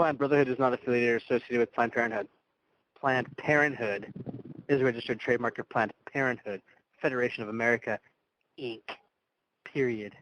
Planned Brotherhood is not affiliated or associated with Planned Parenthood. Planned Parenthood is a registered trademark of Planned Parenthood, Federation of America, Inc. Period.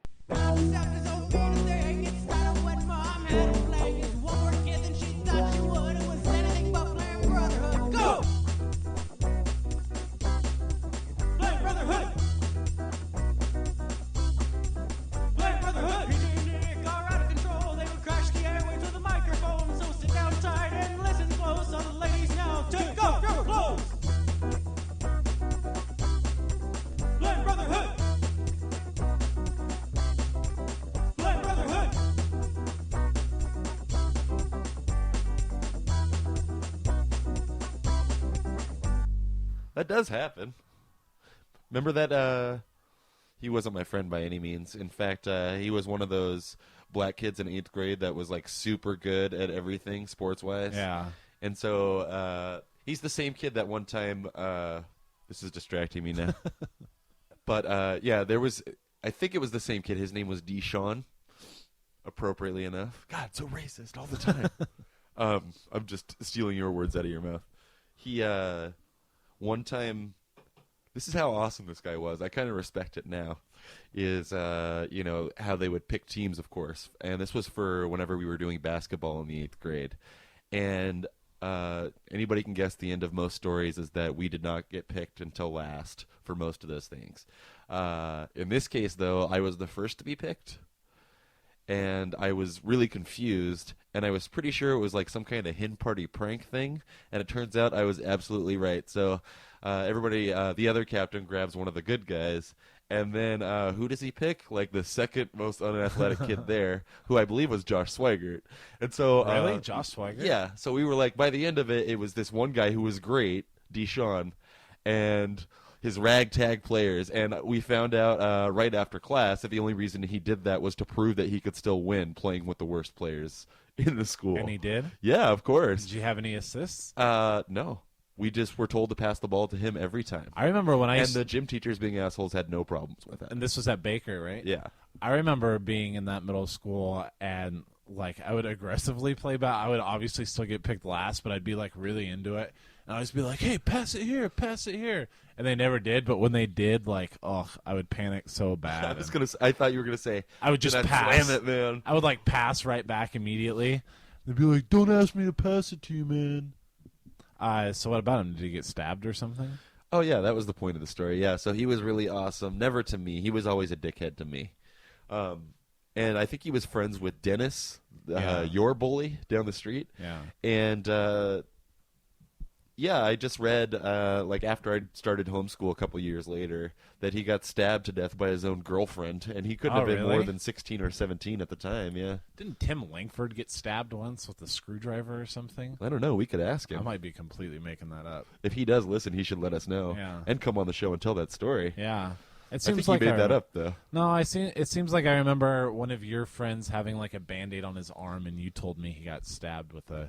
That does happen. Remember that he wasn't my friend by any means. In fact, he was one of those black kids in 8th grade that was like super good at everything sports-wise. Yeah. And so he's the same kid that one time this is distracting me now. But yeah, I think it was the same kid. His name was Deshaun, appropriately enough. God, so racist all the time. I'm just stealing your words out of your mouth. He one time, this is how awesome this guy was. I kind of respect it now. Is how they would pick teams, of course, and this was for whenever we were doing basketball in the 8th grade. And anybody can guess the end of most stories is that we did not get picked until last for most of those things. In this case, though, I was the first to be picked. And I was really confused, and I was pretty sure it was like some kind of hen party prank thing, and it turns out I was absolutely right. So everybody, the other captain grabs one of the good guys, and then who does he pick? Like the second most unathletic kid there, who I believe was Josh Swigert. And so Really? Josh Swigert? Yeah. So we were like, by the end of it, it was this one guy who was great, Deshaun, and his ragtag players, and we found out right after class that the only reason he did that was to prove that he could still win playing with the worst players in the school. And he did? Yeah, of course. Did you have any assists? No. We just were told to pass the ball to him every time. I remember when and the gym teachers being assholes had no problems with it. And this was at Baker, right? Yeah. I remember being in that middle school and like I would aggressively play back. I would obviously still get picked last, but I'd be like really into it. And I'd just be like, "Hey, pass it here, pass it here." And they never did, but when they did, like, oh, I would panic so bad. I thought you were gonna say I would just pass. Slam it, man. I would like pass right back immediately. They'd be like, "Don't ask me to pass it to you, man." So what about him? Did he get stabbed or something? Oh yeah, that was the point of the story. Yeah, so he was really awesome. Never to me. He was always a dickhead to me. And I think he was friends with Dennis, your bully down the street. Yeah. And yeah, I just read, like after I started homeschool a couple years later, that he got stabbed to death by his own girlfriend, and he couldn't have been more than 16 or 17 at the time, yeah. Didn't Tim Langford get stabbed once with a screwdriver or something? I don't know. We could ask him. I might be completely making that up. If he does listen, he should let us know. Yeah. And come on the show and tell that story. Yeah. It I seems think like he made that up, though. No, it seems like I remember one of your friends having like a Band-Aid on his arm, and you told me he got stabbed with a...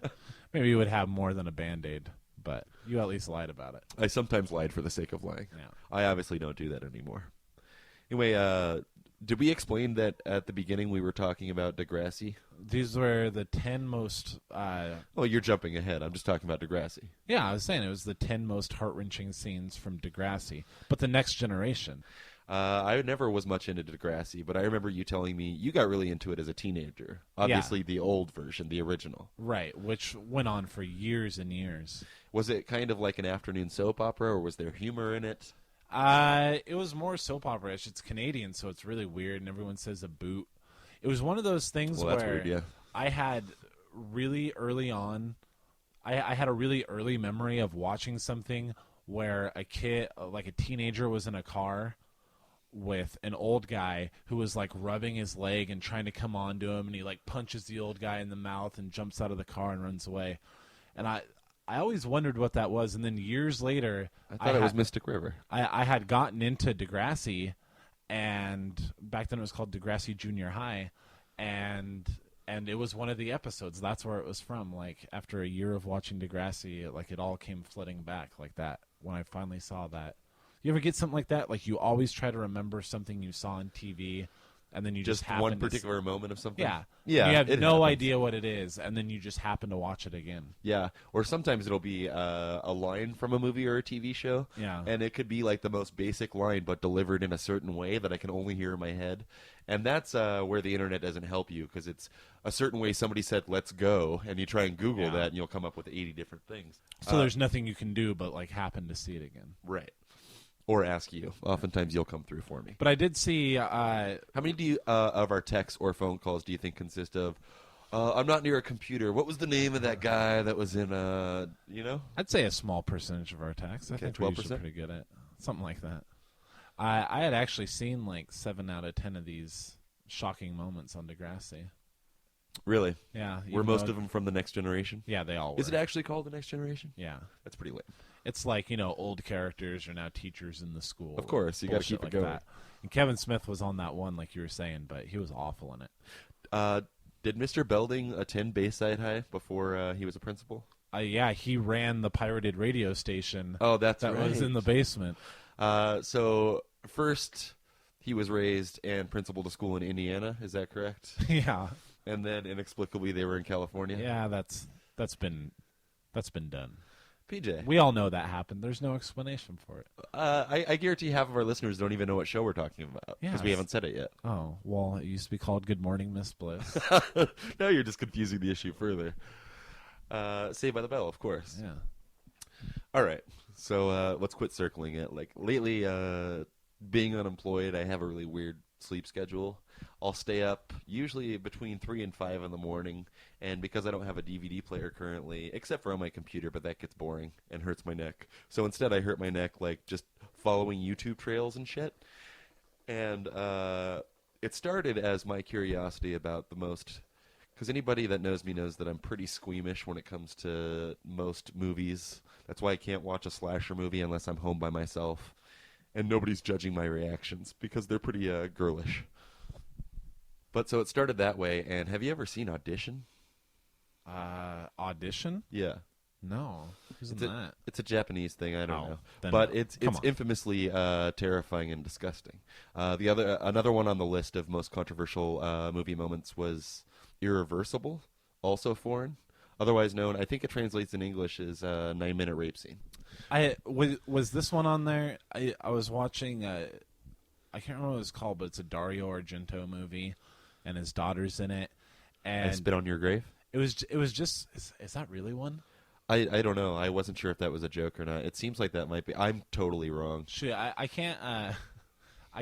Maybe he would have more than a Band-Aid, but you at least lied about it. I sometimes lied for the sake of lying. Yeah. I obviously don't do that anymore. Anyway, did we explain that at the beginning we were talking about Degrassi? These were the 10 most... Oh, you're jumping ahead. I'm just talking about Degrassi. Yeah, I was saying it was the 10 most heart-wrenching scenes from Degrassi. But the next generation... I never was much into Degrassi, but I remember you telling me you got really into it as a teenager. Obviously, the old version, the original. Right, which went on for years and years. Was it kind of like an afternoon soap opera, or was there humor in it? It was more soap opera-ish. It's Canadian, so it's really weird, and everyone says a boot. It was one of those things that's where weird, yeah. I had really early on, I had a really early memory of watching something where a kid, like a teenager, was in a car with an old guy who was like rubbing his leg and trying to come on to him, and he like punches the old guy in the mouth and jumps out of the car and runs away. And I always wondered what that was, and then years later I thought it was Mystic River. I had gotten into Degrassi, and back then it was called Degrassi Junior High, and it was one of the episodes. That's where it was from. Like after a year of watching Degrassi, it all came flooding back like that when I finally saw that. You ever get something like that? Like you always try to remember something you saw on TV and then you Just happen one to particular moment of something. Yeah. Yeah. You have it no happens. idea what it is, and then you just happen to watch it again. Yeah, or sometimes it'll be a line from a movie or a TV show, Yeah. and it could be like the most basic line, but delivered in a certain way that I can only hear in my head. And that's where the internet doesn't help you, because it's a certain way somebody said "let's go," and you try and Google Yeah. that, and you'll come up with 80 different things. So there's nothing you can do but like happen to see it again. Right. Or ask you. Oftentimes you'll come through for me. But I did see. How many do you, of our texts or phone calls do you think consist of? I'm not near a computer. What was the name of that guy that was in? I'd say a small percentage of our tax. I Okay, think we're usually 12%? pretty good at something like that. I had actually seen like 7 out of 10 of these shocking moments on Degrassi. Really? Yeah, Were even most though- of them from the Next Generation? Yeah, they all were. Is it actually called the Next Generation? Yeah, That's pretty lame. it's like old characters are now teachers in the school. Of course, you gotta Bullshit keep it like going. that. And Kevin Smith was on that one, like you were saying, but he was awful in it. Did Mr. Belding attend Bayside High before he was a principal? Yeah, he ran the pirated radio station. Oh, that's that right. was in the basement. So first, he was raised and principal to school in Indiana. Is that correct? Yeah, And then inexplicably they were in California. yeah, that's been done. PJ, We all know that happened. There's no explanation for it. I guarantee half of our listeners don't even know what show we're talking about because we Yes. haven't said it yet. Oh, well, it used to be called Good Morning, Miss Bliss. Now you're just confusing the issue further. Saved by the Bell, of course. Yeah. All right, so let's quit circling it. Like lately, being unemployed, I have a really weird sleep schedule. I'll stay up usually between 3 and 5 in the morning, and because I don't have a DVD player currently, except for on my computer, but that gets boring and hurts my neck. So instead I hurt my neck like just following YouTube trails and shit. And it started as my curiosity about the most, because anybody that knows me knows that I'm pretty squeamish when it comes to most movies. That's why I can't watch a slasher movie unless I'm home by myself. And nobody's judging my reactions because they're pretty girlish. But so it started that way. And have you ever seen Audition? Audition? Yeah. No. Who's in It's a, that? it's a Japanese thing. I don't Oh, know, then but no. it's Come on. infamously terrifying and disgusting. Another one on the list of most controversial movie moments was Irreversible, also foreign, otherwise known. I think it translates in English as 9-minute rape scene. Was this one on there? I was watching. I can't remember what it was called, but it's a Dario Argento movie, and his daughter's in it. I And spit on your grave. it was just. Is that really one? I don't know. I wasn't sure if that was a joke or not. It seems like that might be. I'm totally wrong. Shit, I can't. I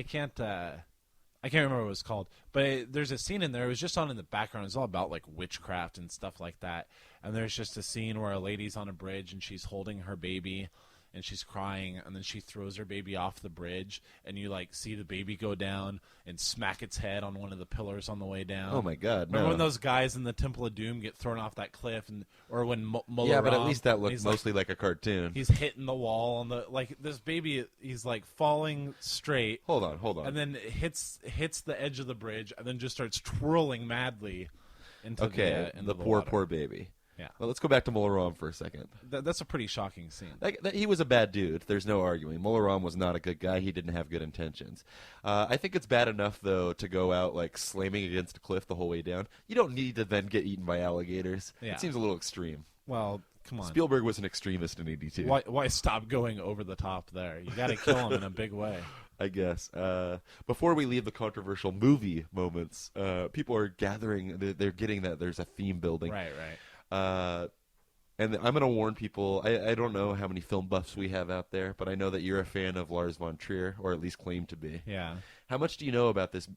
can't remember what it was called, but there's a scene in there. It was just on in the background. It's all about like witchcraft and stuff like that. And there's just a scene where a lady's on a bridge and she's holding her baby, and she's crying, and then she throws her baby off the bridge, and you like see the baby go down and smack its head on one of the pillars on the way down. Oh my God! Remember No. when those guys in the Temple of Doom get thrown off that cliff, or when Yeah, but at Molaram, least that looked he's mostly like a cartoon. he's hitting the wall on the this baby. He's like falling straight. Hold on. And then it hits the edge of the bridge, and then just starts twirling madly into Okay, into the water. poor baby. Yeah. Well, let's go back to Molaram for a second. That's a pretty shocking scene. He was a bad dude. There's no arguing. Molaram was not a good guy. He didn't have good intentions. I think it's bad enough, though, to go out like slamming against a cliff the whole way down. You don't need to then get eaten by alligators. Yeah. It seems a little extreme. Well, come on. Spielberg was an extremist in '82. Why stop going over the top there? You got to kill him in a big way. I guess. Before we leave the controversial movie moments, people are gathering. They're getting that there's a theme building. Right. And I'm going to warn people, I don't know how many film buffs we have out there, but I know that you're a fan of Lars von Trier, or at least claim to be. Yeah. How much do you know about this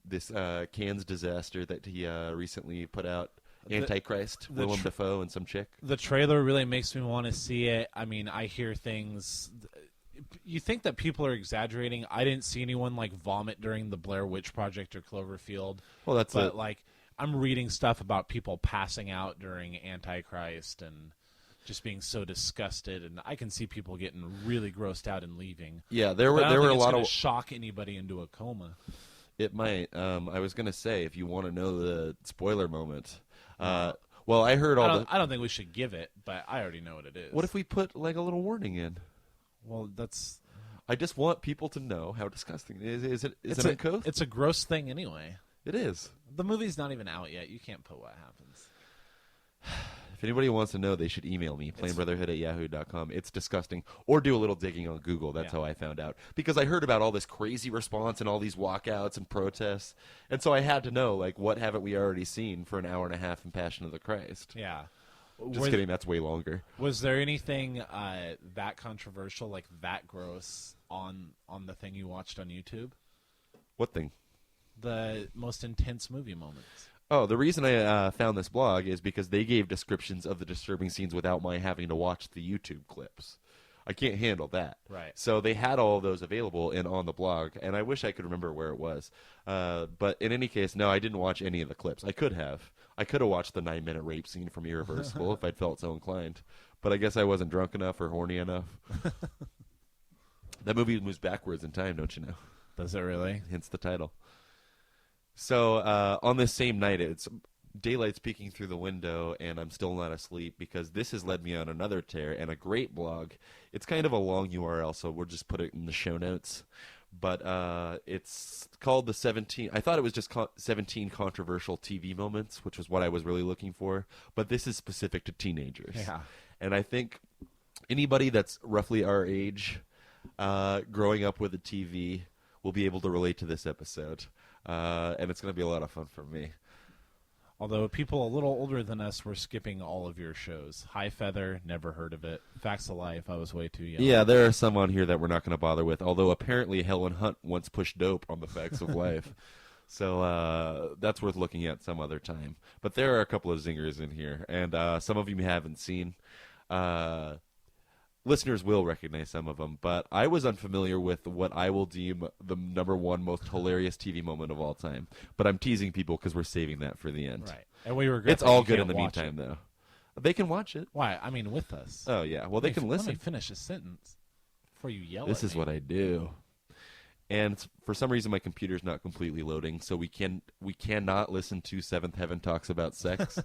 Cannes disaster that he recently put out? Antichrist, Willem Dafoe, and some chick? The trailer really makes me want to see it. I mean, I hear things. You think that people are exaggerating. I didn't see anyone like vomit during the Blair Witch Project or Cloverfield. Well, that's but like I'm reading stuff about people passing out during Antichrist and just being so disgusted, and I can see people getting really grossed out and leaving. Yeah, there But I don't were a think it's lot gonna of shock anybody into a coma. It might. I was going to say, if you want to know the spoiler moment, well, I heard all I don't think we should give it, but I already know what it is. What if we put like a little warning in? Well, I just want people to know how disgusting it is. Is it it's uncouth? It's a gross thing anyway. It is. The movie's not even out yet. You can't put what happens. If anybody wants to know, they should email me, plainbrotherhood@yahoo.com. It's disgusting. Or do a little digging on Google. That's how I found out. Because I heard about all this crazy response and all these walkouts and protests. And so I had to know, like, what haven't we already seen for an hour and a half in Passion of the Christ? Yeah. Just kidding, that's way longer. Was there anything that controversial, like that gross, on the thing you watched on YouTube? What thing? The most intense movie moments. Oh, the reason I found this blog is because they gave descriptions of the disturbing scenes without my having to watch the YouTube clips. I can't handle that. Right. So they had all of those available and on the blog, and I wish I could remember where it was. But in any case, no, I didn't watch any of the clips. I could have. I could have watched the 9-minute rape scene from Irreversible if I'd felt so inclined. But I guess I wasn't drunk enough or horny enough. That movie moves backwards in time, don't you know? Does it really? Hence the title. So on this same night, it's daylight's peeking through the window, and I'm still not asleep because this has led me on another tear and a great blog. It's kind of a long URL, so we'll just put it in the show notes. But it's called the 17. I thought it was just 17 controversial TV moments, which was what I was really looking for. But this is specific to teenagers. Yeah. And I think anybody that's roughly our age, growing up with a TV, will be able to relate to this episode. And it's going to be a lot of fun for me. Although people a little older than us were skipping all of your shows. High Feather, never heard of it. Facts of Life, I was way too young. Yeah, there are some on here that we're not going to bother with, although apparently Helen Hunt once pushed dope on the Facts of Life. So that's worth looking at some other time. But there are a couple of zingers in here, and some of you haven't seen. Listeners will recognize some of them, but I was unfamiliar with what I will deem the number one most hilarious TV moment of all time. But I'm teasing people because we're saving that for the end. Right. And we regret It's that all you good can't in the watch meantime, it. though. They can watch it. Why? I mean, with us. Oh, yeah. Well, they can Let listen. me finish a sentence before you yell This at is me. what I do. And for some reason, my computer's not completely loading, so we cannot listen to Seventh Heaven Talks About Sex.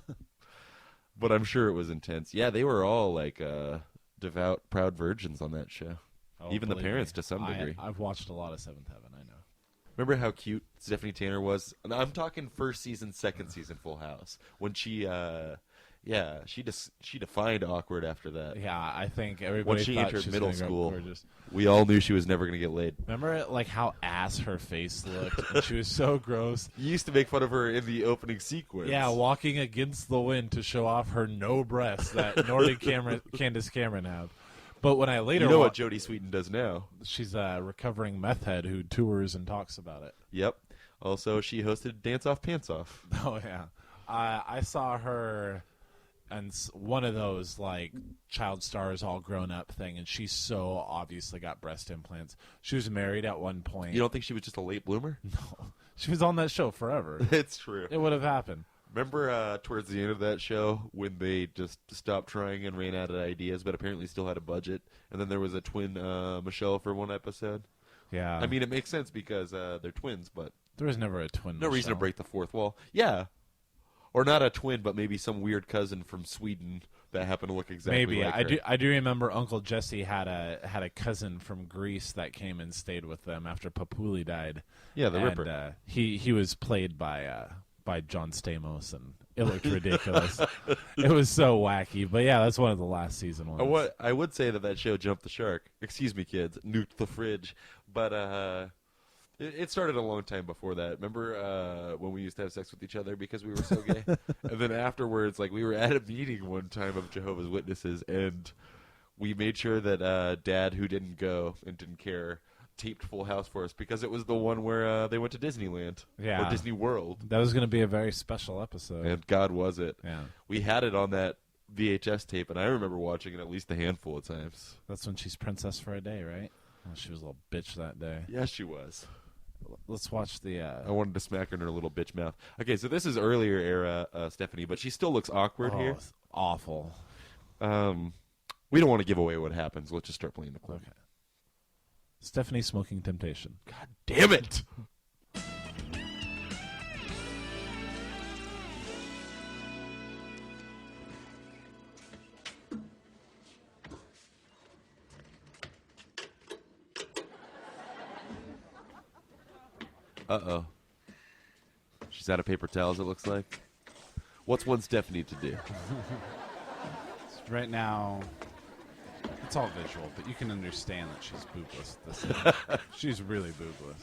But I'm sure it was intense. Yeah, they were all like devout, proud virgins on that show. Oh, Even the believe parents me. to some degree. I've watched a lot of Seventh Heaven, I know. Remember how cute Stephanie Tanner was? And I'm talking first season, second season Full House. When she defined awkward after that. Yeah, I think everybody When she thought entered she was middle gonna go school, gorgeous. we all knew she was never going to get laid. Remember, like, how ass her face looked? And she was so gross. You used to make fun of her in the opening sequence. Yeah, walking against the wind to show off her no breasts that nor did Candace Cameron have. But when I later You know what Jodie Sweetin does now? she's a recovering meth head who tours and talks about it. Yep. Also, she hosted Dance Off Pants Off. Oh, yeah. I saw her and one of those, like, child stars all grown up thing, and she so obviously got breast implants. She was married at one point. You don't think she was just a late bloomer? No. She was on that show forever. It's true. It would have happened. Remember towards the end of that show when they just stopped trying and ran out of ideas, but apparently still had a budget? And then there was a twin Michelle for one episode? Yeah. I mean, it makes sense because they're twins, but there was never a twin. no reason to Michelle. break the fourth wall. Yeah. Or not a twin, but maybe some weird cousin from Sweden that happened to look exactly Maybe like her. I do remember Uncle Jesse had a cousin from Greece that came and stayed with them after Papuli died. Yeah, the and, Ripper. He was played by John Stamos, and it looked ridiculous. It was so wacky, but yeah, that's one of the last season ones. I would say that show jumped the shark. Excuse me, kids. Nuked the fridge. But it started a long time before that. Remember when we used to have sex with each other because we were so gay? And then afterwards, like, we were at a meeting one time of Jehovah's Witnesses, and we made sure that Dad, who didn't go and didn't care, taped Full House for us because it was the one where they went to Disneyland. Yeah. Or Disney World. That was going to be a very special episode. And God was it. Yeah. We had it on that VHS tape, and I remember watching it at least a handful of times. That's when she's princess for a day, right? Oh, she was a little bitch that day. Yeah, she was. Let's watch the... I wanted to smack her in her little bitch mouth. Okay, so this is earlier era Stephanie, but she still looks awkward here. It's awful. We don't want to give away what happens. Let's just start playing the clip. Okay. Stephanie smoking temptation. God damn it! Uh-oh. She's out of paper towels, it looks like. What's one Stephanie to do? Right now, it's all visual, but you can understand that she's boobless. She's really boobless.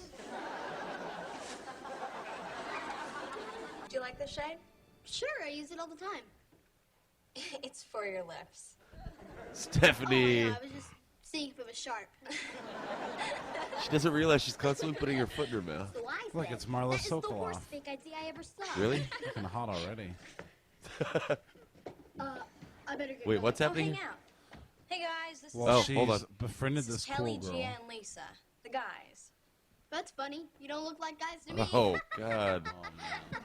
Do you like this shade? Sure, I use it all the time. It's for your lips. Stephanie. Oh, yeah, I was just seeing if it was sharp. She doesn't realize she's constantly putting her foot in her mouth. So I Look, said, it's Marla that is the Sokoloff. worst fake idea I ever saw. Really? Looking hot already. I better get Wait, going. what's Oh, happening? hang out. Hey guys, this Well, is she's hold on. befriended this this is Kelly, cool girl. Gia, and Lisa, the guys. That's funny. You don't look like guys to me. Oh, God.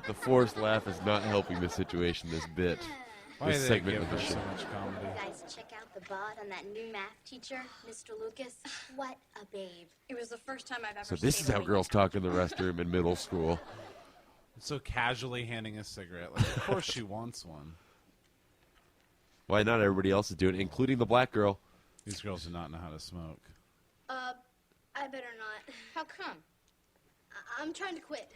The forced laugh is not helping the situation this bit. Why This do they segment give of the her so show. much comedy? You guys check out the bod on that new math teacher, Mr. Lucas. What a babe. It was the first time I've ever So this stayed is how awake. girls talk in the restroom in middle school. So casually handing a cigarette. Like, of course she wants one. Why not everybody else is doing it, including the black girl. These girls do not know how to smoke. I better not. How come? I'm trying to quit.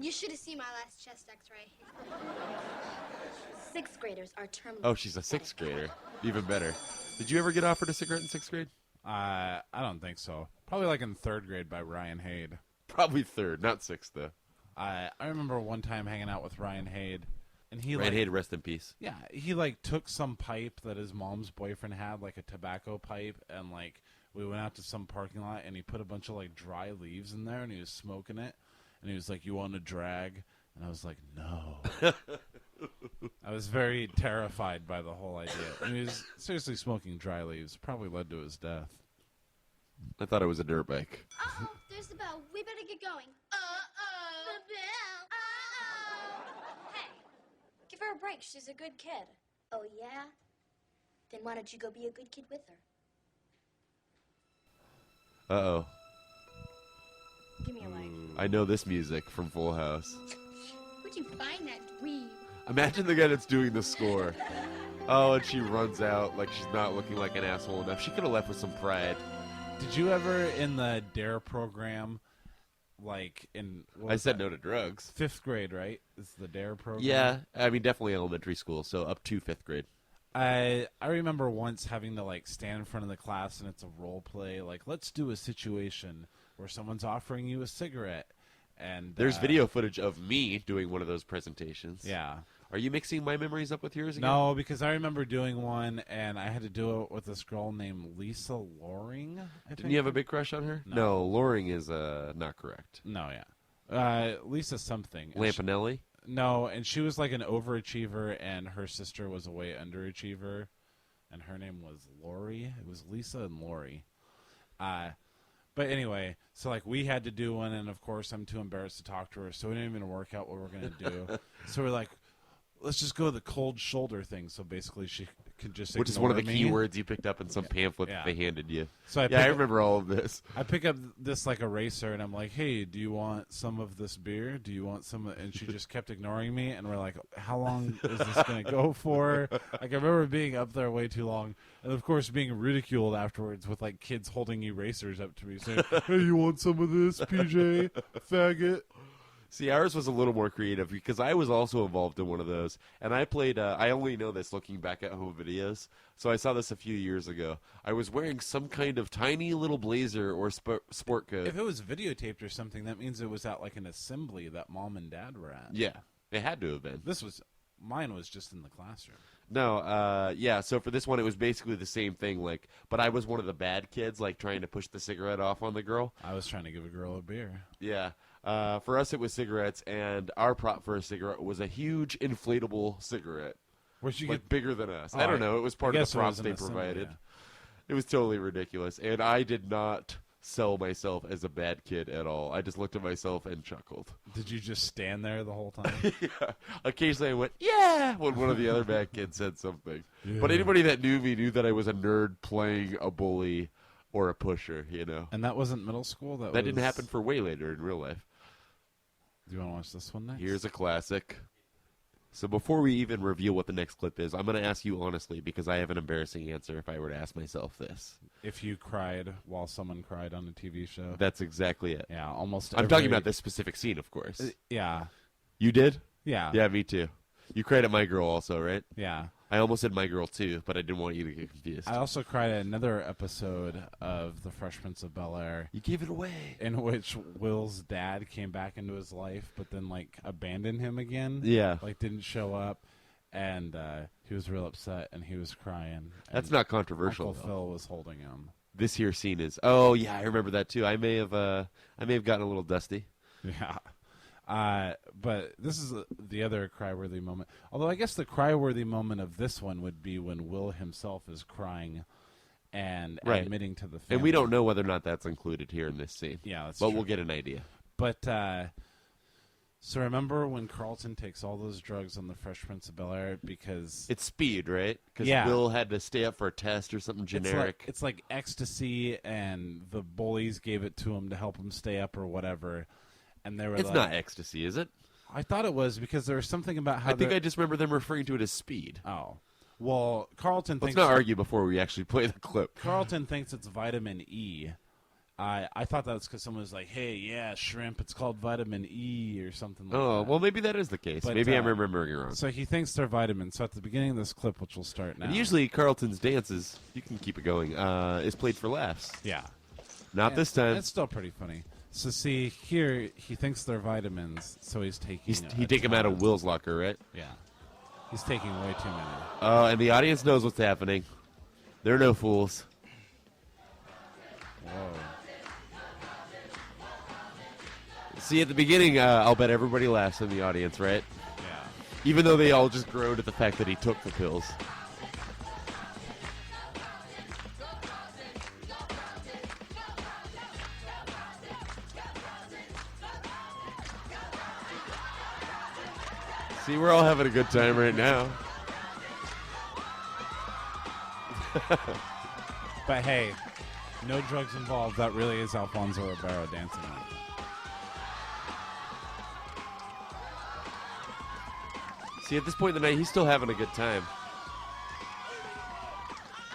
You should have seen my last chest x-ray. Sixth graders are terminally Oh, she's a sixth grader. Even better. Did you ever get offered a cigarette in sixth grade? I don't think so. Probably like in third grade by Ryan Hade. Probably third, not sixth, though. I remember one time hanging out with Ryan Hade, and he Right, like, Hayden, rest in peace. yeah, he like took some pipe that his mom's boyfriend had, like a tobacco pipe, and like we went out to some parking lot, and he put a bunch of like dry leaves in there, and he was smoking it, and he was like, "You want a drag?" And I was like, "No." I was very terrified by the whole idea. And he was seriously smoking dry leaves. Probably led to his death. I thought it was a dirt bike. Uh-oh, there's the bell. We better get going. Uh-oh. The bell. Uh-oh. Hey, give her a break. She's a good kid. Oh, yeah? Then why don't you go be a good kid with her? Uh-oh. Give me a leg. I know this music from Full House. Where'd you find that dweeb? Imagine the guy that's doing the score. Oh, and she runs out like she's not looking like an asshole enough. She could have left with some pride. Did you ever in the DARE program, like in what I was said that? no to drugs. Fifth grade, right? Is the DARE program? Yeah, I mean, definitely elementary school, so up to fifth grade. I remember once having to like stand in front of the class and it's a role play. Like, let's do a situation where someone's offering you a cigarette, and There's video footage of me doing one of those presentations. Yeah. Are you mixing my memories up with yours again? No, because I remember doing one, and I had to do it with this girl named Lisa Loring. Didn't you have a big crush on her? No. Loring is not correct. No, yeah. Lisa something. And Lampanelli? No, and she was like an overachiever, and her sister was a way underachiever, and her name was Lori. It was Lisa and Lori. But anyway, so like we had to do one, and of course I'm too embarrassed to talk to her, so we didn't even work out what we're gonna do. So we're like, let's just go the cold shoulder thing. So basically, she could just Which is one of the ignore key me. words you picked up in some pamphlet Yeah. that they handed you. So I remember all of this. I pick up this like eraser, and I'm like, "Hey, do you want some of this beer? Do you want some?" And she just kept ignoring me, and we're like, "How long is this gonna go for?" Like I remember being up there way too long, and of course being ridiculed afterwards with like kids holding erasers up to me, saying, "Hey, you want some of this, PJ, faggot?" See, ours was a little more creative because I was also involved in one of those. And I played, I only know this looking back at home videos. So I saw this a few years ago. I was wearing some kind of tiny little blazer or sport coat. If it was videotaped or something, that means it was at like an assembly that mom and dad were at. Yeah, it had to have been. Mine was just in the classroom. No, yeah, so for this one, it was basically the same thing, like, but I was one of the bad kids, like, trying to push the cigarette off on the girl. I was trying to give a girl a beer. Yeah. For us, it was cigarettes, and our prop for a cigarette was a huge inflatable cigarette. Where'd you Like, get? bigger than us. Oh, I don't know. It was part of guess the it props was an they assembly, provided. yeah. It was totally ridiculous, and I did not sell myself as a bad kid at all. I just looked at myself and chuckled. Did you just stand there the whole time? Yeah. Occasionally I went, yeah, when one of the other bad kids said something. But Yeah. anybody that knew me knew that I was a nerd playing a bully or a pusher, you know. And that wasn't middle school? That didn't happen for way later in real life. Do you want to watch this one next? Here's a classic. So before we even reveal what the next clip is, I'm going to ask you honestly because I have an embarrassing answer if I were to ask myself this. If you cried while someone cried on a TV show. That's exactly it. Yeah, almost I'm talking about this specific scene, of course. Yeah. You did? Yeah. Yeah, me too. You cried at My Girl also, right? Yeah. I almost said My Girl too, but I didn't want you to get confused. I also cried at another episode of The Fresh Prince of Bel-Air You gave it away. in which Will's dad came back into his life but then, like, abandoned him again. Yeah. Like, didn't show up. And he was real upset, and he was crying. That's and not controversial, Uncle though. Phil was holding him. This here scene is. Oh yeah, I remember that too. I may have gotten a little dusty. Yeah. But this is the other cry-worthy moment. Although I guess the cry-worthy moment of this one would be when Will himself is crying and Right. admitting to the family. And we don't know whether or not that's included here in this scene. Yeah, that's but true. we'll get an idea. But so remember when Carlton takes all those drugs on the Fresh Prince of Bel-Air because It's speed, right? Because Yeah. Will had to stay up for a test or something generic. It's like ecstasy, and the bullies gave it to him to help him stay up or whatever. And they were It's like, not ecstasy, is it? I thought it was because there was something about how I think they're- I just remember them referring to it as speed. Oh. Well, Carlton Let's thinks not argue before we actually play the clip. Carlton thinks it's vitamin E. I thought that was because someone was like, "Hey, yeah, shrimp. It's called vitamin E or something like Oh, that." well, maybe that is the case. But, Maybe I'm remembering it wrong. So he thinks they're vitamins. So at the beginning of this clip, which will start now, And usually Carlton's dances, you can keep it going, is played for laughs. yeah, Not this time. It's still pretty funny. So see here, he thinks they're vitamins, so he's taking. He take him out of Will's locker, right? Yeah, he's taking way too many. Oh, and the audience knows what's happening. They're no fools. Whoa. See, at the beginning, I'll bet everybody laughs in the audience, right? Yeah. Even though they all just groaned at the fact that he took the pills. See, we're all having a good time right now. But hey, no drugs involved. That really is Alfonso Ribeiro dancing. See, at this point in the night, he's still having a good time.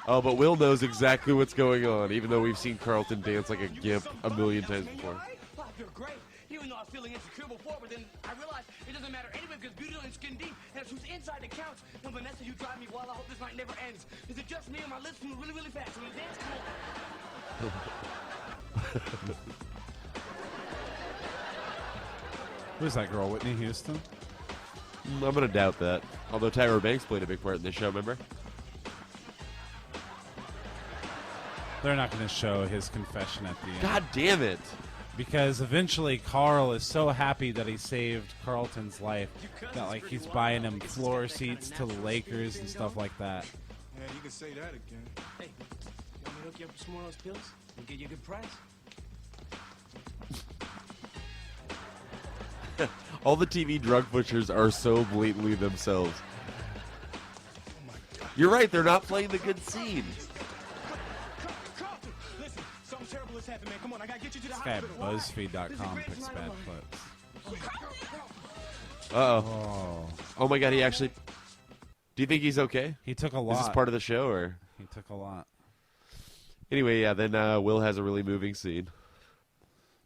Oh, but Will knows exactly what's going on, even though we've seen Carlton dance like a gimp a million times before. Wow, you're great. Even though I was feeling insecure before, but then I realized it doesn't matter anyway because beauty and skin deep, and it's who's inside that counts. Now, Vanessa, you drive me wild. I hope this night never ends. Is it just me and my lips move really, really fast? When we dance, come on. Who's that girl? Whitney Houston? I'm going to doubt that. Although Tyra Banks played a big part in this show, remember? They're not going to show his confession at the end. God damn it. Because eventually Carl is so happy that he saved Carlton's life that like he's buying him floor seats to the Lakers and stuff like that. Yeah, you can say that again. Hey, you want me to hook you up with some more of those pills? We'll get you a good price. All the TV drug pushers are so blatantly themselves. You're right, they're not playing the good scene. Carlton, listen, something terrible has happened, man. Come on, I gotta get you to the This guy at hospital. BuzzFeed.com picks bad clips. Uh-oh. Oh, Oh my god, he actually... Do you think he's okay? he took a lot. Is this part of the show, or... He took a lot. Anyway, yeah, then Will has a really moving scene.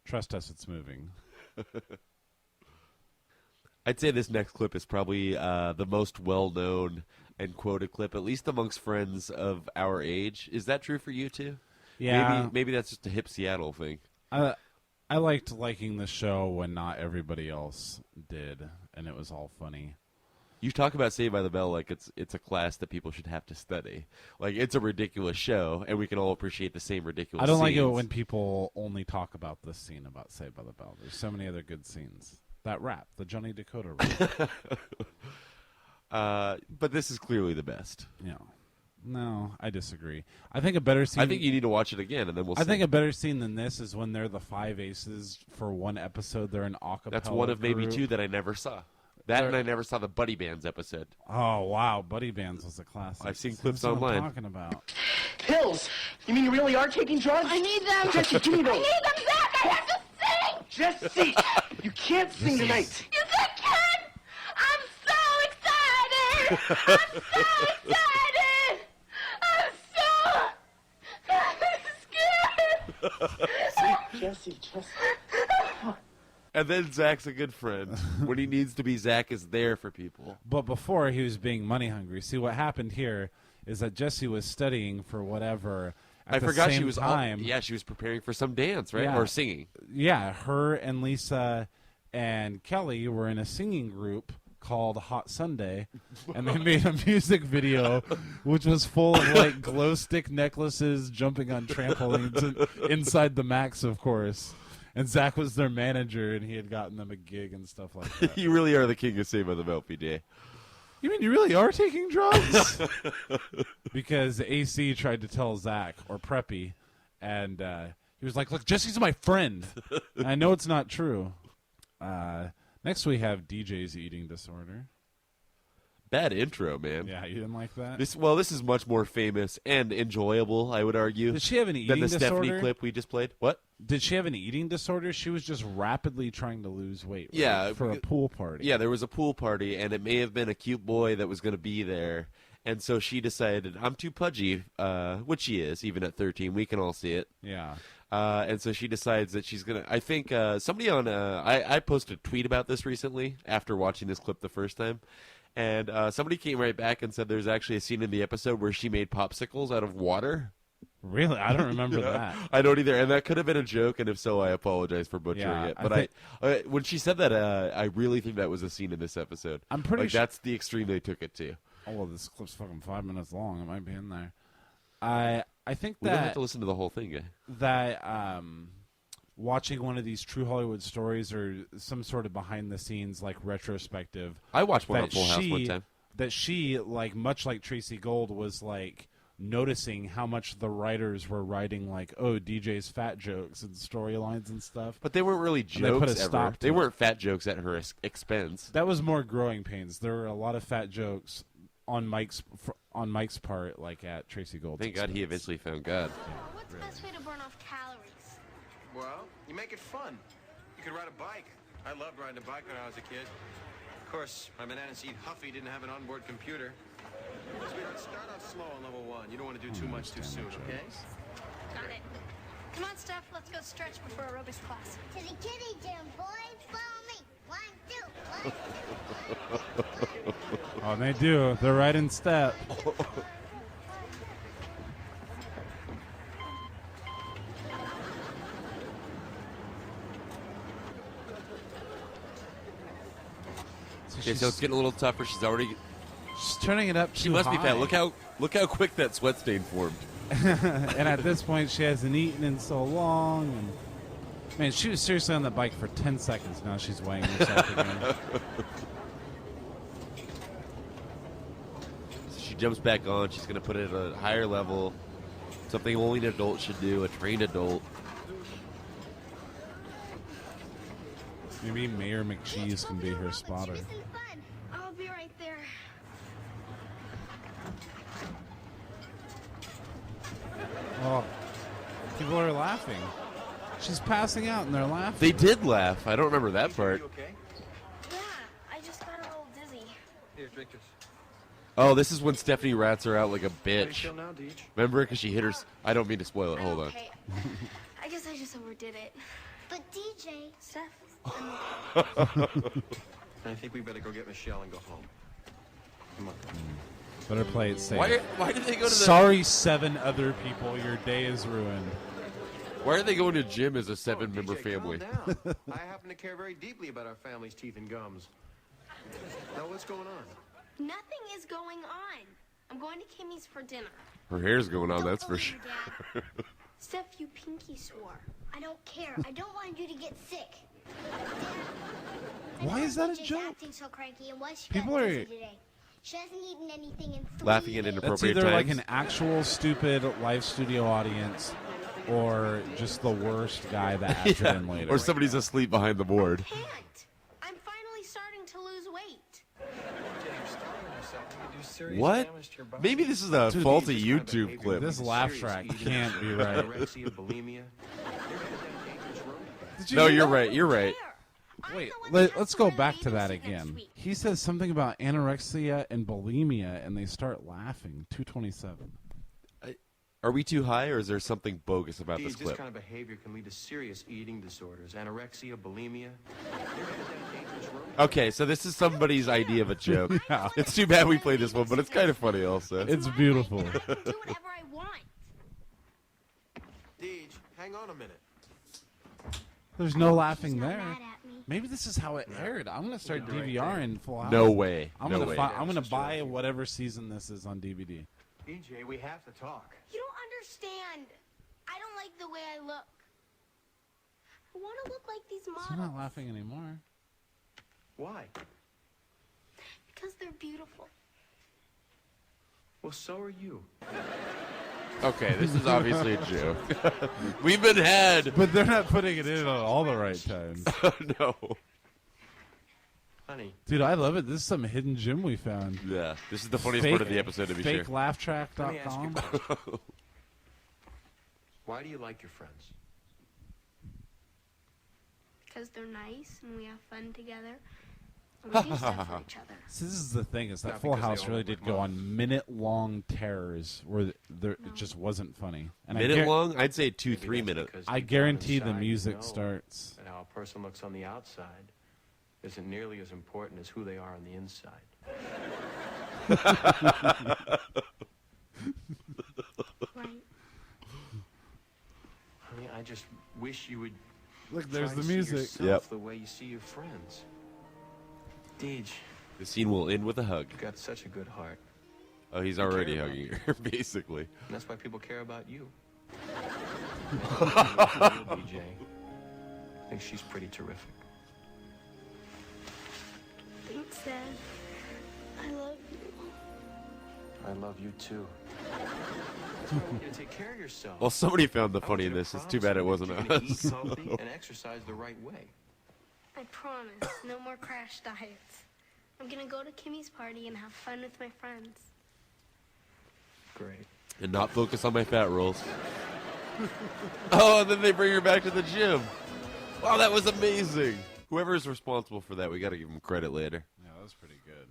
Trust us, it's moving. I'd say this next clip is probably the most well-known and quoted clip, at least amongst friends of our age. Is that true for you, too? Yeah. Maybe that's just a hip Seattle thing. I liked liking the show when not everybody else did, and it was all funny. You talk about Saved by the Bell like it's a class that people should have to study. Like, it's a ridiculous show, and we can all appreciate the same ridiculous I don't like it scenes. when people only talk about this scene about Saved by the Bell. There's so many other good scenes. That rap, the Johnny Dakota rap. But this is clearly the best. Yeah. No, I disagree. I think a better scene. I think you need to watch it again, and then we'll see. I think a better scene than this is when they're the Five Aces for one episode. They're an acapella. That's one of maybe group. two that I never saw. That and I never saw the Buddy Bands episode. Oh wow, Buddy Bands was a classic. I've seen clips That's what I'm online. talking about. Pills? You mean you really are taking drugs? I need them. Jesse, give me those. I need them back. I have to sing. Jesse, you can't sing tonight. Yes, I can. I'm so excited! I'm so scared! Jesse. And then Zach's a good friend. When he needs to be, Zach is there for people. But before he was being money hungry. See, what happened here is that Jesse was studying for whatever. At I forgot same she was time. she was preparing for some dance, right? Yeah. Or singing. Yeah, her and Lisa and Kelly were in a singing group called Hot Sunday, and they made a music video which was full of like glow stick necklaces, jumping on trampolines inside the Max, of course. And Zach was their manager, and he had gotten them a gig and stuff like that. You really are the king of Saved by the Bell, PJ. You mean you really are taking drugs? Because AC tried to tell Zach, or Preppy, and he was like, look, Jesse's my friend. And I know it's not true. Next we have DJ's eating disorder. Bad intro, man. Yeah, you didn't like that? This is much more famous and enjoyable, I would argue. Did she have an than eating the disorder? Stephanie clip we just played? What? Did she have an eating disorder? She was just rapidly trying to lose weight. Right? Yeah, For a pool party. Yeah, there was a pool party, and it may have been a cute boy that was going to be there. And so she decided, I'm too pudgy, which she is, even at 13. We can all see it. Yeah. And so she decides that she's going to, I think somebody on, I posted a tweet about this recently after watching this clip the first time. And somebody came right back and said there's actually a scene in the episode where she made popsicles out of water. Really? I don't remember that. I don't either. And that could have been a joke, and if so, I apologize for butchering Yeah, it. But I when she said that, I really think that was a scene in this episode. I'm pretty like, that's the extreme they took it to. Oh, well, this clip's fucking 5 minutes long. It might be in there. I think We don't have that to listen to the whole thing, guy. that watching one of these true Hollywood stories or some sort of behind the scenes like retrospective. I watched one on that Full House one time. That she, like much like Tracy Gold, was like noticing how much the writers were writing like, oh, DJ's fat jokes and storylines and stuff. But they weren't really And they put jokes a ever. stop to They it. weren't fat jokes at her expense. That was more growing pains. There were a lot of fat jokes on Mike's part, like at Tracy Gold's Thank God he expense. eventually found God. What's the best way to burn off calories? Well, you make it fun. You could ride a bike. I loved riding a bike when I was a kid. Of course, my banana seat Huffy didn't have an onboard computer. Sweetheart, start out slow on level 1. You don't want to do too much too soon, okay? Got it. Come on, Steph. Let's go stretch before aerobics class. To the kitty gym, boys. Follow me. 1, 2, 1, 2. Oh, and they do. They're right in step. Okay, so it's getting a little tougher. She's turning it up She too must be high. fat. Look how quick that sweat stain formed. And at this point, she hasn't eaten in so long. And man, she was seriously on the bike for 10 seconds. Now she's weighing herself again. So she jumps back on. She's going to put it at a higher level. Something only an adult should do, a trained adult. Maybe Mayor McCheese can be her spotter. Let's do some fun. I'll be right there. Oh, people are laughing. She's passing out and they're laughing. They did laugh. I don't remember that part. You okay? Yeah, I just got a little dizzy. Here, drink this. Oh, this is when Stephanie rats her out like a How do you bitch. feel now, Deej? Remember? Because she hit her... I don't mean to spoil it. Hold on. Okay. I guess I just overdid it. But DJ, Steph, I think we better go get Michelle and go home. Come on. Better play it safe. Why did they go to the... Sorry, 7 other people. Your day is ruined. Why are they going to gym as a 7-member DJ, family? calm down. I happen to care very deeply about our family's teeth and gums. Now, what's going on? nothing is going on. I'm going to Kimmy's for dinner. Her hair's going on, don't that's for believe sure. you, Dad. Steph, you pinky swore. I don't care. I don't want you to get sick. Why is that a DJ's joke? acting so cranky, and what's she People got are- busy today? She hasn't eaten anything in 3 Laughing at days. That's inappropriate either like times. an actual stupid live studio audience or just the worst guy that adds it in later. Or somebody's asleep behind the board. Can't. I'm finally starting to lose weight. What? Maybe this is a Dude, faulty This kind of YouTube behavior clip. This laugh track can't be right. Anorexia, bulimia. You're headed down a dangerous road. Did you No, hear you're that? right. You're right. There. Wait, the one that has let's to go wear back to bathing that suit next again. week. He says something about anorexia and bulimia, and they start laughing. 227. Are we too high, or is there something bogus about this This clip? kind of behavior can lead to serious eating disorders, anorexia, bulimia. You're headed down a dangerous road. Okay, so this is somebody's idea of a joke. Yeah. It's too bad we played this one, but it's kind of funny also. It's My beautiful. life, and I can do whatever I want. Deej, hang on a minute. There's no laughing She's not there. mad at me. Maybe this is how it aired. I'm gonna start DVRing Full House. No way. I'm No gonna way. I'm gonna buy whatever season this is on DVD. EJ, we have to talk. You don't understand. I don't like the way I look. I want to look like these So models. I'm not laughing anymore. Why? Because they're beautiful. Well, so are you. Okay, this is obviously a joke. We've been had. But they're not putting it in at all the right times. No. Honey, Dude, I love it. This is some hidden gem we found. Yeah, this is the funniest part of the episode, to be sure. let me ask you FakeLaughTrack.com. a question. Why do you like your friends? Because they're nice and we have fun together. And we do stuff for each other. So this is the thing, is that Not Full because they House all really look did like go moms. on minute-long terrors where it just wasn't funny. And Minute long? I'd say 2-3 Maybe that's minutes. because I deep down guarantee the inside you music know starts. that how a person looks on the outside isn't nearly as important as who they are on the inside. Right. Honey, I just wish you would Look, try there's to the see music. yourself Yep. the way you see your friends. Deej, The scene will end with a hug. you've got such a good heart. Oh, he's You care already about hugging her, basically. And that's why people care about you. BJ. I think she's pretty terrific. Thanks, Dad. I love you. I love you too. That's why I want you to take care of yourself. Well, somebody found the I want funny you in to this. It's promise too bad me it that wasn't you're gonna eat us. healthy and exercise the right way. I promise. No more crash diets. I'm gonna go to Kimmy's party and have fun with my friends. Great. And not focus on my fat rolls. Oh, and then they bring her back to the gym. Wow, that was amazing. Whoever is responsible for that, we got to give him credit later. Yeah, that was pretty good.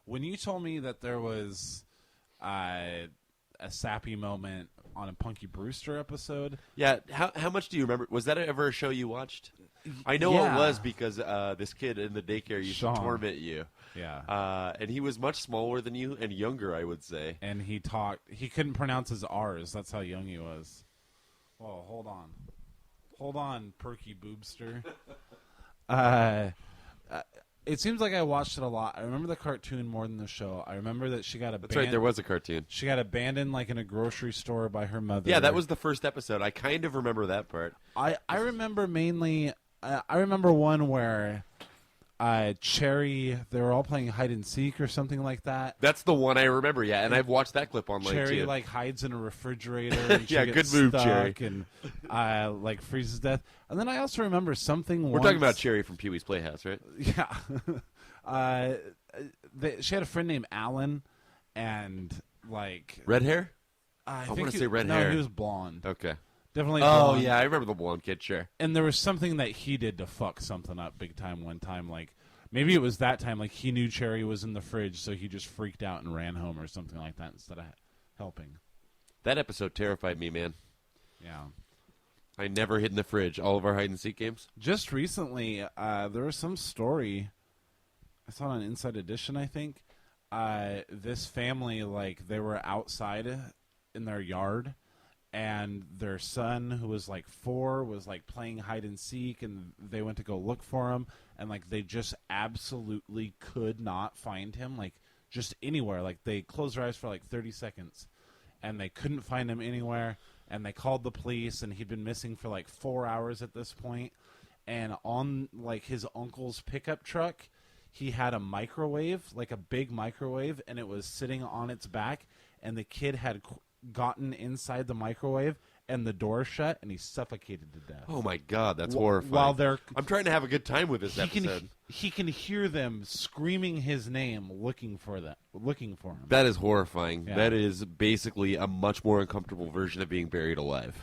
When you told me that there was a sappy moment on a Punky Brewster episode, Yeah, how much do you remember? Was that ever a show you watched? I know Yeah. it was because this kid in the daycare used Sean. to torment you. yeah, And he was much smaller than you and younger, I would say. and he couldn't pronounce his R's. That's how young he was. Oh, hold on, Perky Boobster. It seems like I watched it a lot. I remember the cartoon more than the show. I remember that she got That's right, there was a cartoon. She got abandoned like in a grocery store by her mother. Yeah, that was the first episode. I kind of remember that part. I remember mainly. I remember one where Cherry, they were all playing hide and seek or something like that. That's the one I remember, yeah, and I've watched that clip online Cherry too. like hides in a refrigerator. And she Yeah, gets good move, stuck Cherry. And like freezes death. And then I also remember something. We're talking about Cherry from Pee Wee's Playhouse, right? Yeah. She had a friend named Alan, and like Red hair? I wanna think say red hair. No, he was blonde. Okay. Definitely. Oh, blonde. yeah, I remember the blonde kid, sure. And there was something that he did to fuck something up big time one time. Like maybe it was that time. Like he knew Cherry was in the fridge, so he just freaked out and ran home or something like that instead of helping. That episode terrified me, man. Yeah. I never hid in the fridge. All of our hide and seek games. Just recently, there was some story. I saw it on Inside Edition, I think. This family, like, they were outside in their yard, and their son, who was like 4, was like playing hide and seek, and they went to go look for him, and like they just absolutely could not find him, like just anywhere. Like they closed their eyes for like 30 seconds, and they couldn't find him anywhere. And they called the police, and he'd been missing for like 4 hours at this point. And on like his uncle's pickup truck, he had a microwave, like a big microwave, and it was sitting on its back. And the kid had gotten inside the microwave, and the door shut, and he suffocated to death. Oh, my God, that's horrifying. While they're, I'm trying to have a good time with this episode. he can hear them screaming his name, looking for him. That is horrifying. Yeah. That is basically a much more uncomfortable version of being buried alive.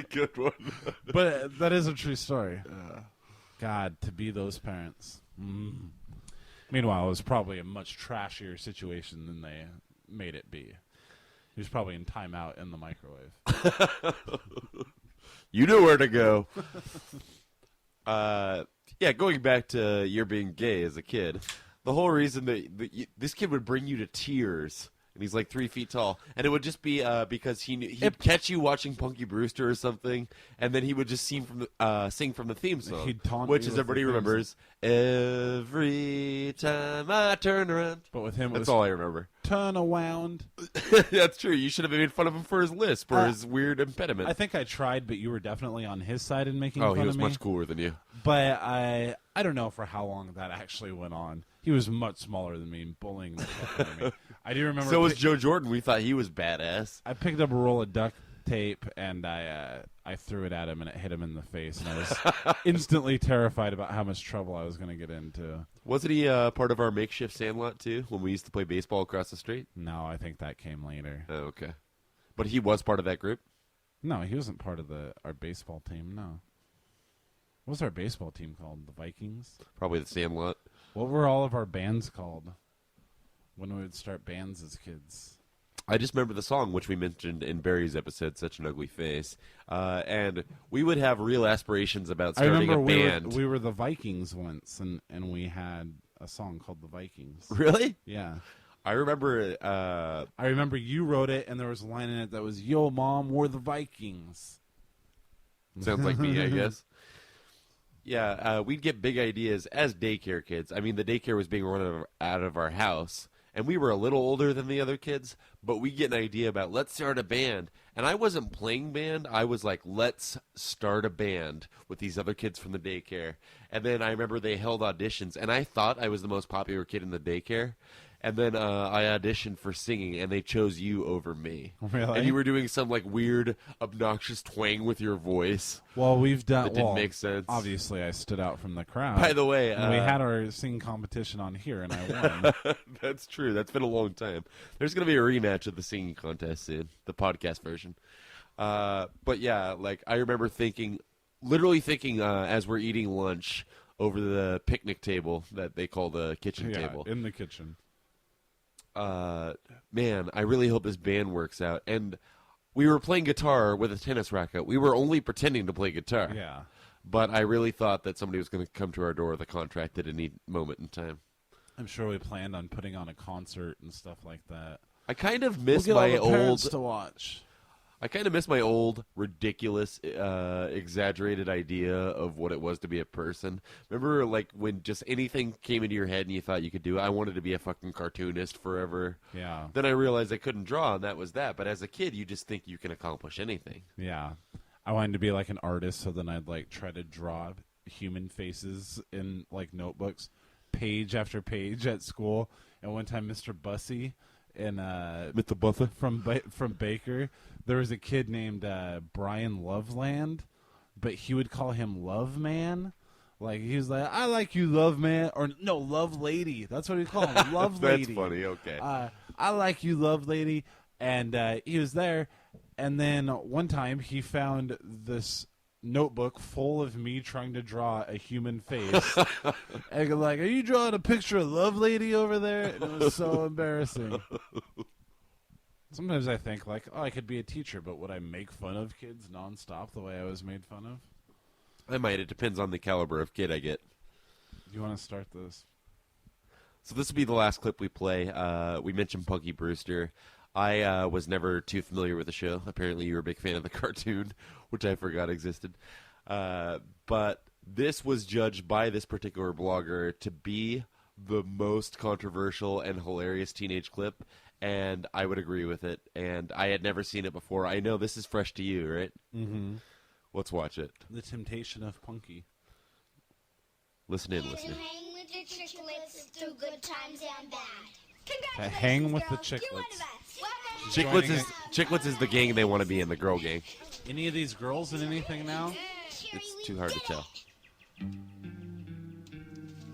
Good one. But that is a true story. God, to be those parents. Meanwhile, it was probably a much trashier situation than they made it be. He was probably in timeout in the microwave. You know where to go. Yeah, going back to your being gay as a kid, the whole reason that this kid would bring you to tears, and he's like 3 feet tall, and it would just be because he'd catch you watching Punky Brewster or something, and then he would just sing from the theme song, He'd taunt which, you as with the everybody theme remembers, every time I turn around. But with him, That's all I remember. Turn around. That's true. You should have made fun of him for his lisp or his weird impediment. I think I tried, but you were definitely on his side in making fun of me. Oh, he was much cooler than you. But I don't know for how long that actually went on. He was much smaller than me and bullying the fuck out of me. I do remember. So was Joe Jordan. We thought he was badass. I picked up a roll of duct tape and I threw it at him and it hit him in the face, and I was instantly terrified about how much trouble I was going to get into. Wasn't he part of our makeshift sandlot too when we used to play baseball across the street? No, I think that came later. Oh, okay. But he was part of that group? No, he wasn't part of our baseball team. No. What was our baseball team called? The Vikings? Probably the sandlot. What were all of our bands called when we would start bands as kids? I just remember the song, which we mentioned in Barry's episode, Such an Ugly Face. And we would have real aspirations about starting a band. We were the Vikings once, and we had a song called The Vikings. Really? Yeah. I remember... I remember you wrote it, and there was a line in it that was, "Yo, Mom, we're the Vikings." Sounds like me, I guess. Yeah, we'd get big ideas as daycare kids. I mean, the daycare was being run out of our house, and we were a little older than the other kids, but we get an idea about, let's start a band. And I wasn't playing band. I was like, let's start a band with these other kids from the daycare. And then I remember they held auditions, and I thought I was the most popular kid in the daycare. And then I auditioned for singing, and they chose you over me. Really? And you were doing some like weird, obnoxious twang with your voice. Well, we've done. That didn't make sense. Obviously, I stood out from the crowd. By the way, we had our singing competition on here, and I won. That's true. That's been a long time. There's going to be a rematch of the singing contest soon, the podcast version. But yeah, like I remember literally thinking as we're eating lunch over the picnic table that they call the kitchen table. In the kitchen. Man, I really hope this band works out. And we were playing guitar with a tennis racket. We were only pretending to play guitar. Yeah. But I really thought that somebody was going to come to our door with a contract at any moment in time. I'm sure we planned on putting on a concert and stuff like that. I kind of miss we'll get my all the old to watch. I kind of miss my old, ridiculous, exaggerated idea of what it was to be a person. Remember, like, when just anything came into your head and you thought you could do it? I wanted to be a fucking cartoonist forever. Yeah. Then I realized I couldn't draw, and that was that. But as a kid, you just think you can accomplish anything. Yeah. I wanted to be, like, an artist, so then I'd, like, try to draw human faces in, like, notebooks, page after page at school. And one time, Mr. Bussey Mr. Buffer from Baker, there was a kid named Brian Loveland, but he would call him Love Man. Like, he was like, "I like you, Love Man," or no, Love Lady. That's what he called him, Love Lady. That's funny. Okay. I like you, Love Lady, and he was there. And then one time he found this notebook full of me trying to draw a human face. And like, "Are you drawing a picture of Love Lady over there?" And it was so embarrassing. Sometimes I think, like, oh, I could be a teacher, but would I make fun of kids nonstop the way I was made fun of? I might. It depends on the caliber of kid I get. You want to start this? So this will be the last clip we play. We mentioned Punky Brewster. I was never too familiar with the show. Apparently you were a big fan of the cartoon, which I forgot existed. But this was judged by this particular blogger to be the most controversial and hilarious teenage clip, and I would agree with it. And I had never seen it before. I know this is fresh to you, right? Mm-hmm. Let's watch it. The Temptation of Punky. Listen in, listen in. Hang with the chicklets through good times and bad. To hang with the chicklets. Chicklets is the gang they want to be in, the girl gang. Any of these girls in anything now? It's too hard to tell.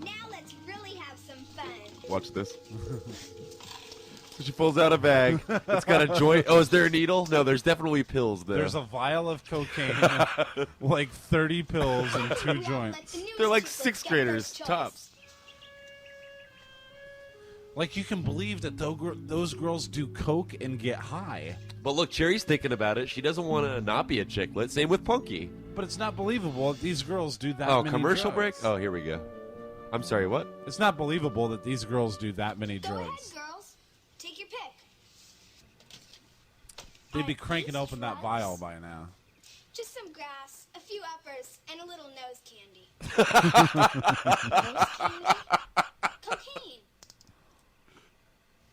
Now let's really have some fun. Watch this. She pulls out a bag. It's got a joint. Oh, is there a needle? No, there's definitely pills there. There's a vial of cocaine, like 30 pills and 2 joints. They're like 6th graders, tops. Like, you can believe that those girls do coke and get high. But look, Cherry's thinking about it. She doesn't want to not be a chicklet. Same with Punky. But it's not believable that these girls do that Oh, many commercial break? drugs. Oh, here we go. I'm sorry, what? It's not believable that these girls do that many Go drugs. ahead, girls. Take your pick. They'd be Are cranking these open that drugs? vial by now. Just some grass, a few uppers, and a little nose candy. Nose candy? Cocaine.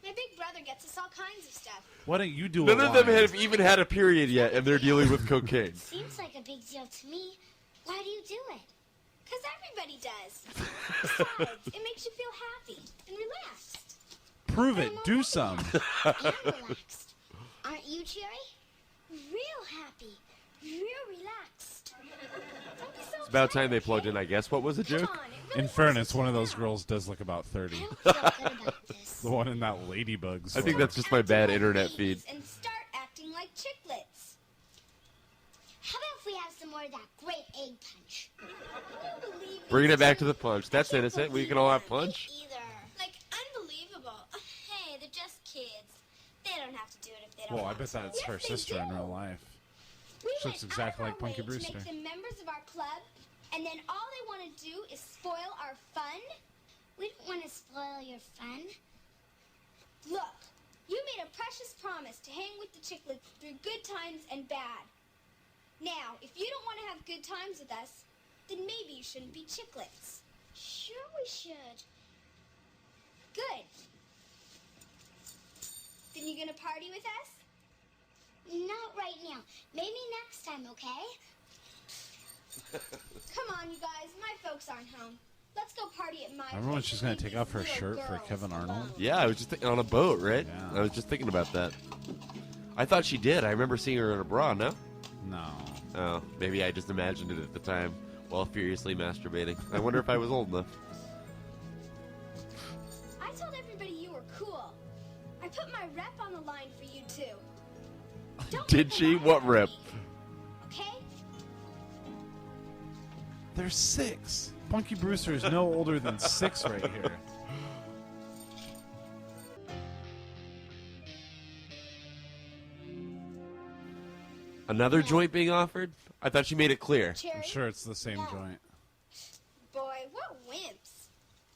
My big brother gets us all kinds of stuff. Why don't you do None a of them line? have even had a period yet, and they're dealing with cocaine. Seems like a big deal to me. Why do you do it? Because everybody does. Besides, it makes you feel happy and relaxed. Prove it. Do some. I'm relaxed. Aren't you, Cherry? Real happy. Real relaxed. Don't be so It's about tired, time they plugged okay? in, I guess. What was the Come joke? on, it really In wants fairness, to one of chill those out. girls does look about 30. I don't feel good about this. The one in that ladybug I sweater. think that's just my bad Acting like internet feed. ladies And start acting like chicklets. How about if we have some more of that great egg punch? I don't believe Bringing these it back to two. the punch. That's I can't innocent. We believe can all have it. punch. Either. Like, unbelievable. Hey, they're just kids. They don't have to do it if they don't Well, I want bet to. that's her Yes, they sister in do. real life. We She went looks exactly out like of our Punky way Brewster. To make them members of our club, and then all they want to do is spoil our fun? We don't want to spoil your fun. Look, you made a precious promise to hang with the chicklets through good times and bad. Now, if you don't want to have good times with us, then maybe you shouldn't be chicklets. Sure we should. Good. Then you gonna party with us? Not right now. Maybe next time, okay? Come on, you guys. My folks aren't home. Let's go party at my Remember when place she's and gonna leave take these off her little shirt for girls Kevin Arnold? alone. Yeah, I was just thinking on a boat, right? Yeah. I was just thinking about that. I thought she did. I remember seeing her in a bra, no? No. Oh, maybe I just imagined it at the time while furiously masturbating. I wonder if I was old enough. I told everybody you were cool. I put my rep on the line for you too. Don't Did make a she? lie What out of rep? me, okay? They're 6. Punky Brewster is no older than 6 right here. Another joint being offered? I thought she made it clear. Cherry? I'm sure it's the same No. joint. Boy, what wimps.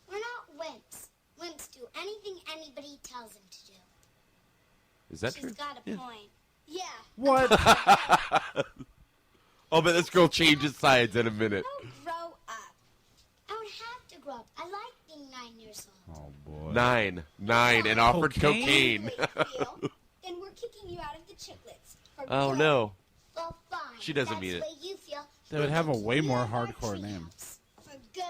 We're not wimps. Wimps do anything anybody tells them to do. Is that She's true? got a point. Yeah. What? Oh, but this girl changes sides in a minute. Oh, grow up. I don't have to grow up. I like being 9 years old. Oh, boy. Nine, and offered Cocaine? cocaine. Then we're kicking you out of the chicklets. For Oh good. no. Well, fine. She doesn't That's mean it. the way you feel. They would have a way more Love our hardcore name. treehouse. For good.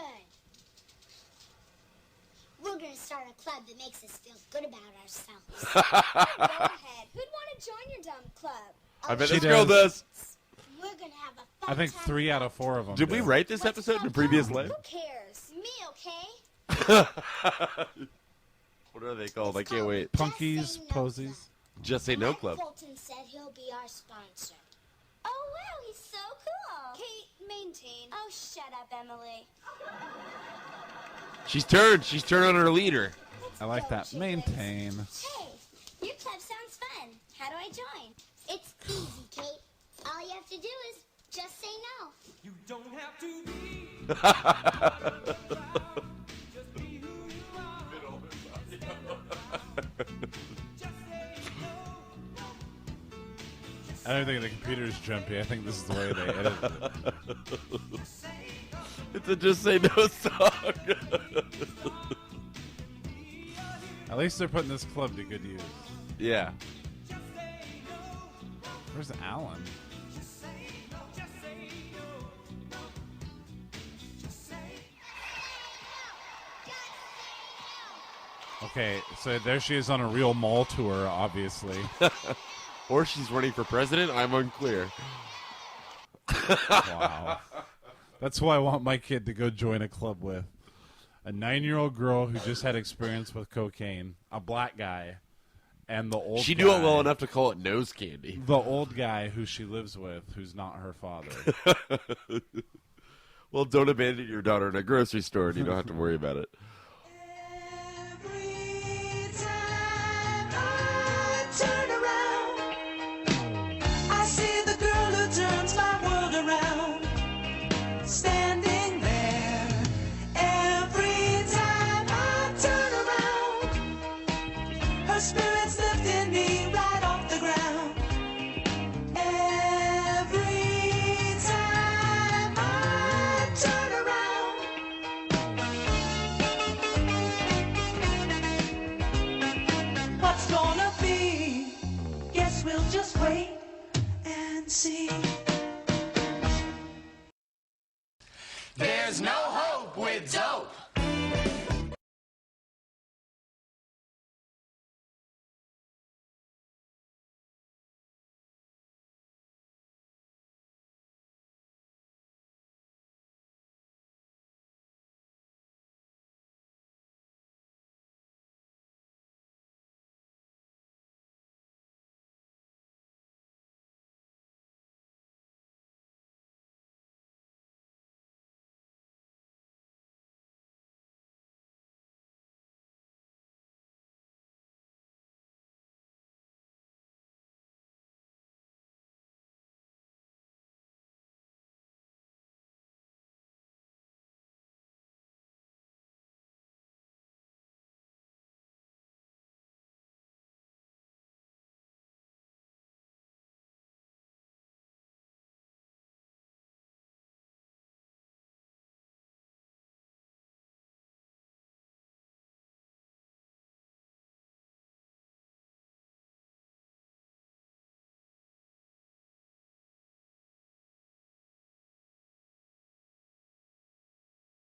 We're going to start a club that makes us feel good about ourselves. Go ahead. Who'd want to join your dumb club? I bet She this girl does. does. We're going to have a fun I think time 3 out of 4 of them. Did we do. write this What's episode in a club previous called? life? Who cares? Me, okay? What are they called? I It's can't called wait. Just Punkies, Say No Posies. Club. Just say no Mike club. Fulton said he'll be our sponsor. Oh, wow, he's so cool. Kate, maintain. Oh, shut up, Emily. She's turned. She's turned on her leader. I like that. Maintain. Hey, your club sounds fun. How do I join? It's easy, Kate. All you have to do is just say no. You don't have to be. Just be who you are. Just say no. I don't think the computer's jumpy. I think this is the way they edited it. It's a just say no song. At least they're putting this club to good use. Yeah. Where's Alan? Okay, so there she is on a real mall tour, obviously. Or she's running for president. I'm unclear. Wow. That's who I want my kid to go join a club with. A 9-year-old girl who just had experience with cocaine, a black guy, And the old She guy, knew it well enough to call it nose candy. The old guy who she lives with, who's not her father. Well, don't abandon your daughter in a grocery store and you don't have to worry about it. Every time I turn around, I see the girl who turns my world around, standing there. Every time I turn around, her spirit's lifting me right off the ground. Every time I turn around, what's gonna be? Guess we'll just wait and see. There's no hope with